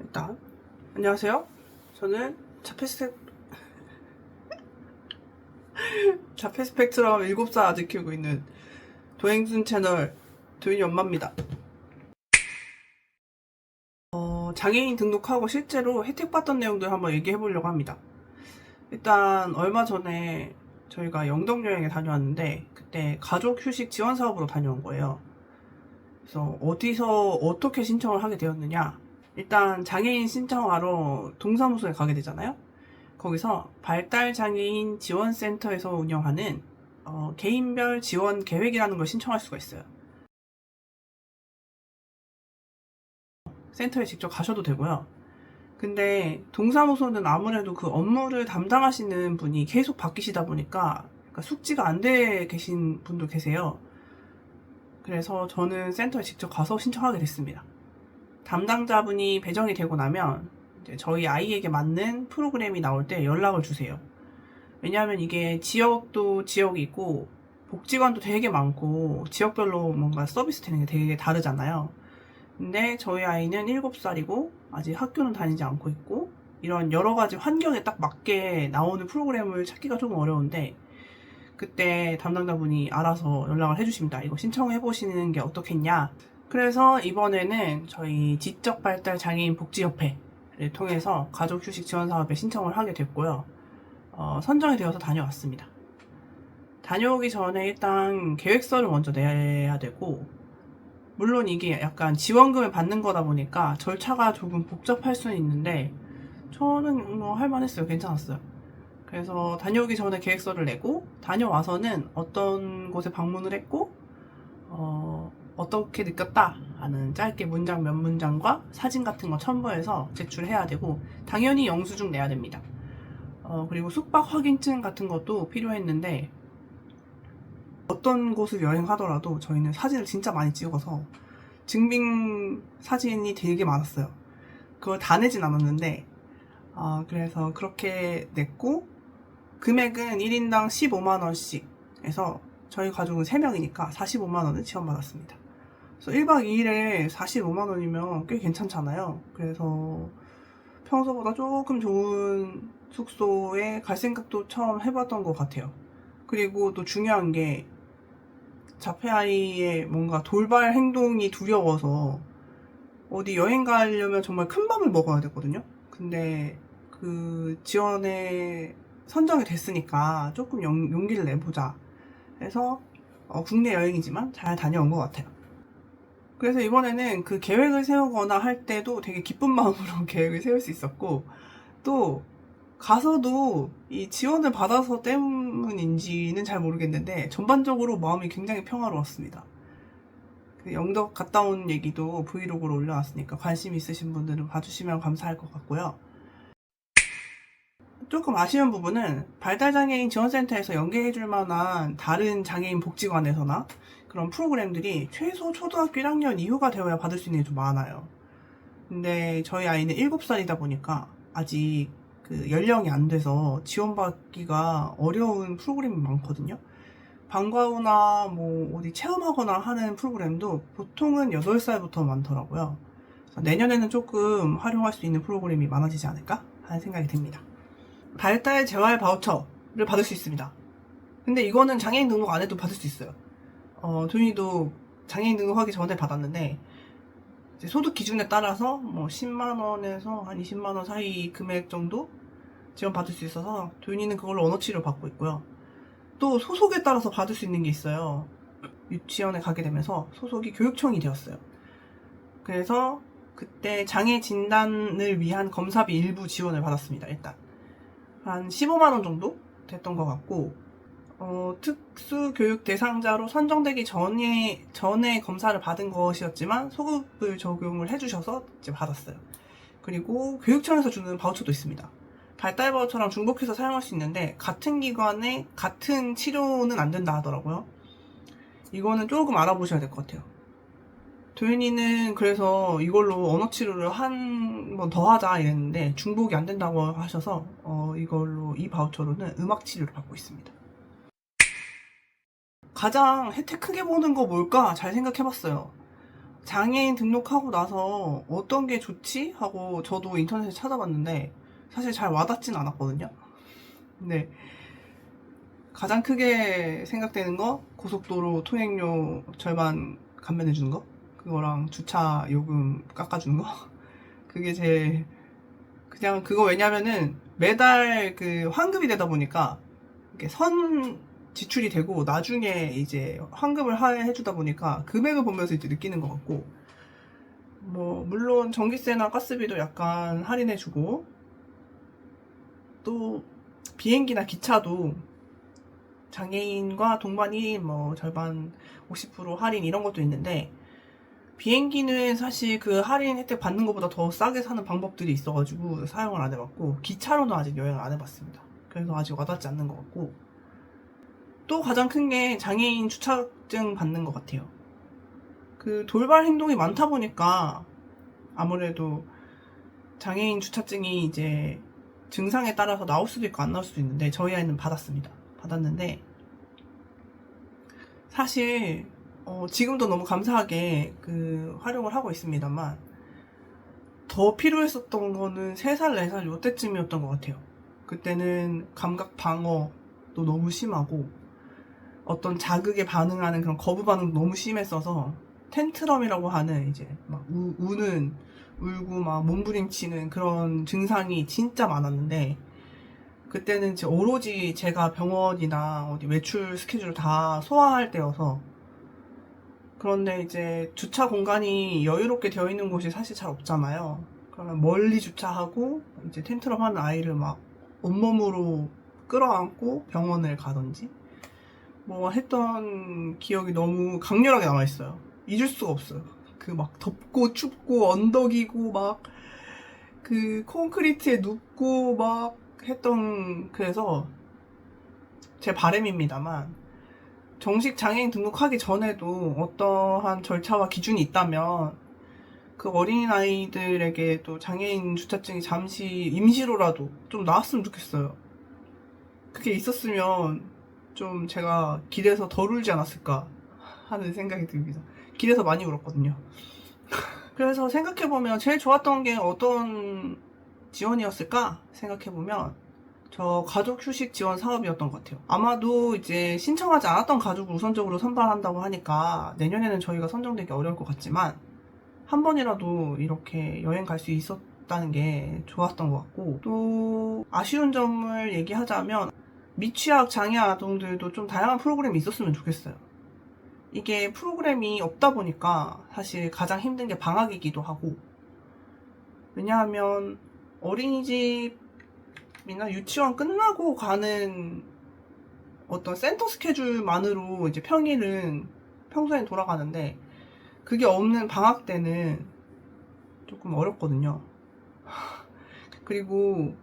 일단 안녕하세요. 저는 자폐스펙트럼 7살 아들 키우고 있는 도행순 채널 도윤이 엄마입니다. 장애인 등록하고 실제로 혜택 받던 내용들 한번 얘기해 보려고 합니다. 일단 얼마 전에 저희가 영덕 여행에 다녀왔는데 그때 가족 휴식 지원 사업으로 다녀온 거예요. 그래서 어디서 어떻게 신청을 하게 되었느냐? 일단 장애인 신청하러 동사무소에 가게 되잖아요. 거기서 발달장애인 지원센터에서 운영하는 개인별 지원 계획이라는 걸 신청할 수가 있어요. 센터에 직접 가셔도 되고요. 근데 동사무소는 아무래도 그 업무를 담당하시는 분이 계속 바뀌시다 보니까 그러니까 숙지가 안 돼 계신 분도 계세요. 그래서 저는 센터에 직접 가서 신청하게 됐습니다. 담당자분이 배정이 되고 나면 이제 저희 아이에게 맞는 프로그램이 나올 때 연락을 주세요. 왜냐하면 이게 지역도 지역이고 복지관도 되게 많고 지역별로 뭔가 서비스 되는 게 되게 다르잖아요. 근데 저희 아이는 7살이고 아직 학교는 다니지 않고 있고 이런 여러 가지 환경에 딱 맞게 나오는 프로그램을 찾기가 조금 어려운데 그때 담당자분이 알아서 연락을 해주십니다. 이거 신청해 보시는 게 어떻겠냐. 그래서 이번에는 저희 지적발달장애인 복지협회를 통해서 가족휴식 지원 사업에 신청을 하게 됐고요. 선정이 되어서 다녀왔습니다. 다녀오기 전에 일단 계획서를 먼저 내야 되고, 물론 이게 약간 지원금을 받는 거다 보니까 절차가 조금 복잡할 수는 있는데, 저는 뭐 할만했어요. 괜찮았어요. 그래서 다녀오기 전에 계획서를 내고, 다녀와서는 어떤 곳에 방문을 했고, 어떻게 느꼈다 하는 짧게 문장 몇 문장과 사진 같은 거 첨부해서 제출해야 되고, 당연히 영수증 내야 됩니다. 그리고 숙박 확인증 같은 것도 필요했는데 어떤 곳을 여행하더라도 저희는 사진을 진짜 많이 찍어서 증빙 사진이 되게 많았어요. 그걸 다 내진 않았는데 그래서 그렇게 냈고 금액은 1인당 15만원씩 해서 저희 가족은 3명이니까 45만원을 지원받았습니다. 그래서 1박 2일에 45만원이면 꽤 괜찮잖아요. 그래서 평소보다 조금 좋은 숙소에 갈 생각도 처음 해봤던 것 같아요. 그리고 또 중요한 게 자폐아이의 뭔가 돌발 행동이 두려워서 어디 여행 가려면 정말 큰 맘을 먹어야 되거든요. 근데 그 지원에 선정이 됐으니까 조금 용기를 내보자 해서 국내 여행이지만 잘 다녀온 것 같아요. 그래서 이번에는 그 계획을 세우거나 할 때도 되게 기쁜 마음으로 계획을 세울 수 있었고 또 가서도 이 지원을 받아서 때문인지는 잘 모르겠는데 전반적으로 마음이 굉장히 평화로웠습니다. 그 영덕 갔다 온 얘기도 브이로그로 올려놨으니까 관심 있으신 분들은 봐주시면 감사할 것 같고요. 조금 아쉬운 부분은 발달장애인 지원센터에서 연계해줄 만한 다른 장애인 복지관에서나 그런 프로그램들이 최소 초등학교 1학년 이후가 되어야 받을 수 있는 게 좀 많아요. 근데 저희 아이는 7살이다 보니까 아직 그 연령이 안 돼서 지원받기가 어려운 프로그램이 많거든요. 방과후나 뭐 어디 체험하거나 하는 프로그램도 보통은 8살부터 많더라고요. 내년에는 조금 활용할 수 있는 프로그램이 많아지지 않을까 하는 생각이 듭니다. 발달 재활 바우처를 받을 수 있습니다. 근데 이거는 장애인 등록 안 해도 받을 수 있어요. 도윤이도 장애인 등록하기 전에 받았는데 소득 기준에 따라서 뭐 10만원에서 한 20만원 사이 금액 정도 지원받을 수 있어서 도윤이는 그걸로 언어치료 받고 있고요. 또 소속에 따라서 받을 수 있는 게 있어요. 유치원에 가게 되면서 소속이 교육청이 되었어요. 그래서 그때 장애 진단을 위한 검사비 일부 지원을 받았습니다. 일단 한 15만원 정도 됐던 것 같고 특수교육 대상자로 선정되기 전에 검사를 받은 것이었지만 소급을 적용을 해주셔서 이제 받았어요. 그리고 교육청에서 주는 바우처도 있습니다. 발달 바우처랑 중복해서 사용할 수 있는데 같은 기관에 같은 치료는 안 된다 하더라고요. 이거는 조금 알아보셔야 될 것 같아요. 도윤이는 그래서 이걸로 언어 치료를 한 번 더 하자 이랬는데 중복이 안 된다고 하셔서 이걸로 이 바우처로는 음악 치료를 받고 있습니다. 가장 혜택 크게 보는 거 뭘까 잘 생각해봤어요. 장애인 등록하고 나서 어떤 게 좋지? 하고 저도 인터넷에 찾아봤는데 사실 잘 와닿진 않았거든요. 근데 가장 크게 생각되는 거 고속도로 통행료 절반 감면해 주는 거, 그거랑 주차 요금 깎아주는 거. 그게 제일 그냥 그거. 왜냐면은 매달 그 환급이 되다 보니까 이렇게 선 지출이 되고 나중에 이제 환급을 해주다 보니까 금액을 보면서 이제 느끼는 것 같고, 뭐 물론 전기세나 가스비도 약간 할인해주고, 또 비행기나 기차도 장애인과 동반이 뭐 절반 50% 할인 이런 것도 있는데, 비행기는 사실 그 할인 혜택 받는 것보다 더 싸게 사는 방법들이 있어가지고 사용을 안 해봤고, 기차로는 아직 여행을 안 해봤습니다. 그래서 아직 와닿지 않는 것 같고, 또 가장 큰 게 장애인 주차증 받는 것 같아요. 그 돌발 행동이 많다 보니까 아무래도 장애인 주차증이 이제 증상에 따라서 나올 수도 있고 안 나올 수도 있는데, 저희 아이는 받았습니다. 받았는데 사실 지금도 너무 감사하게 그 활용을 하고 있습니다만, 더 필요했었던 거는 3살, 4살 요때쯤이었던 것 같아요. 그때는 감각 방어도 너무 심하고 어떤 자극에 반응하는 그런 거부 반응도 너무 심했어서 텐트럼이라고 하는 이제 막 울고 막 몸부림치는 그런 증상이 진짜 많았는데, 그때는 오로지 제가 병원이나 어디 외출 스케줄을 다 소화할 때여서. 그런데 이제 주차 공간이 여유롭게 되어 있는 곳이 사실 잘 없잖아요. 그러면 멀리 주차하고 이제 텐트럼 하는 아이를 막 온몸으로 끌어안고 병원을 가든지 뭐 했던 기억이 너무 강렬하게 남아있어요. 잊을 수가 없어요. 그 막 덥고 춥고 언덕이고 막 그 콘크리트에 눕고 막 했던. 그래서 제 바람입니다만, 정식 장애인 등록하기 전에도 어떠한 절차와 기준이 있다면 그 어린아이들에게 또 장애인 주차증이 잠시 임시로라도 좀 나왔으면 좋겠어요. 그게 있었으면 좀 제가 길에서 덜 울지 않았을까 하는 생각이 듭니다. 길에서 많이 울었거든요. 그래서 생각해보면 제일 좋았던 게 어떤 지원이었을까 생각해보면 저 가족 휴식 지원 사업이었던 것 같아요. 아마도 이제 신청하지 않았던 가족을 우선적으로 선발한다고 하니까 내년에는 저희가 선정되기 어려울 것 같지만, 한 번이라도 이렇게 여행 갈 수 있었다는 게 좋았던 것 같고, 또 아쉬운 점을 얘기하자면 미취학 장애 아동들도 좀 다양한 프로그램이 있었으면 좋겠어요. 이게 프로그램이 없다 보니까 사실 가장 힘든 게 방학이기도 하고, 왜냐하면 어린이집이나 유치원 끝나고 가는 어떤 센터 스케줄만으로 이제 평소엔 돌아가는데, 그게 없는 방학 때는 조금 어렵거든요. 그리고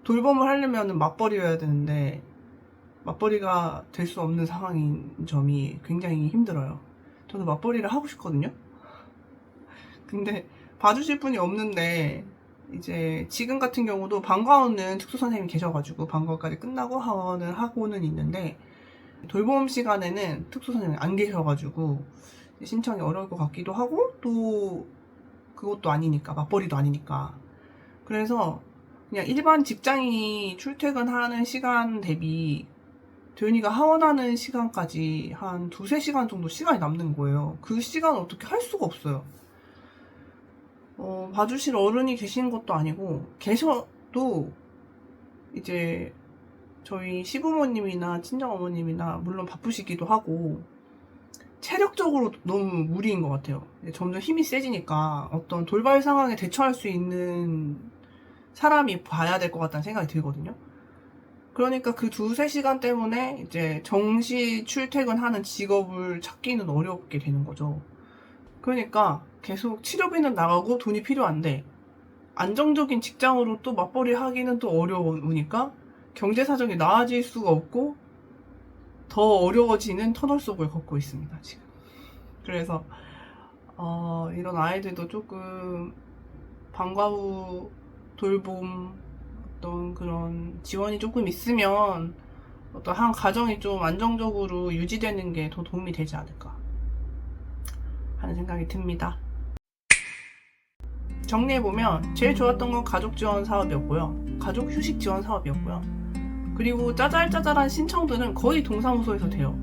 돌봄을 하려면 맞벌이여야 되는데 맞벌이가 될 수 없는 상황인 점이 굉장히 힘들어요. 저도 맞벌이를 하고 싶거든요. 근데 봐주실 분이 없는데, 이제 지금 같은 경우도 방과후는 특수선생님이 계셔가지고 방과후까지 끝나고 하원을 하고는 있는데, 돌봄 시간에는 특수선생님이 안 계셔가지고 신청이 어려울 것 같기도 하고, 또 그것도 아니니까, 맞벌이도 아니니까. 그래서 그냥 일반 직장인이 출퇴근하는 시간 대비 도윤이가 하원하는 시간까지 한 2-3시간 정도 시간이 남는 거예요. 그 시간을 어떻게 할 수가 없어요. 봐주실 어른이 계신 것도 아니고, 계셔도 이제 저희 시부모님이나 친정어머님이나 물론 바쁘시기도 하고 체력적으로 너무 무리인 것 같아요. 점점 힘이 세지니까 어떤 돌발 상황에 대처할 수 있는 사람이 봐야 될 것 같다는 생각이 들거든요. 그러니까 그 2-3시간 때문에 이제 정시 출퇴근하는 직업을 찾기는 어렵게 되는 거죠. 그러니까 계속 치료비는 나가고 돈이 필요한데 안정적인 직장으로 또 맞벌이 하기는 또 어려우니까 경제 사정이 나아질 수가 없고 더 어려워지는 터널 속을 걷고 있습니다, 지금. 그래서 이런 아이들도 조금 방과 후 돌봄 어떤 그런 지원이 조금 있으면 어떤 한 가정이 좀 안정적으로 유지되는 게 더 도움이 되지 않을까. 하는 생각이 듭니다. 정리해보면 제일 좋았던 건 가족 지원 사업이었고요. 가족 휴식 지원 사업이었고요. 그리고 짜잘짜잘한 신청들은 거의 동사무소에서 돼요.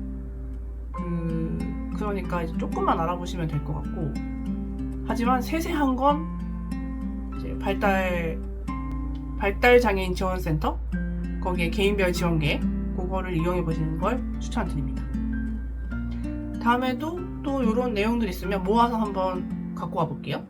그러니까 이제 조금만 알아보시면 될 것 같고, 하지만 세세한 건 이제 발달장애인 지원센터, 거기에 개인별 지원 계획, 그거를 이용해 보시는 걸 추천드립니다. 다음에도 또 이런 내용들 있으면 모아서 한번 갖고 와 볼게요.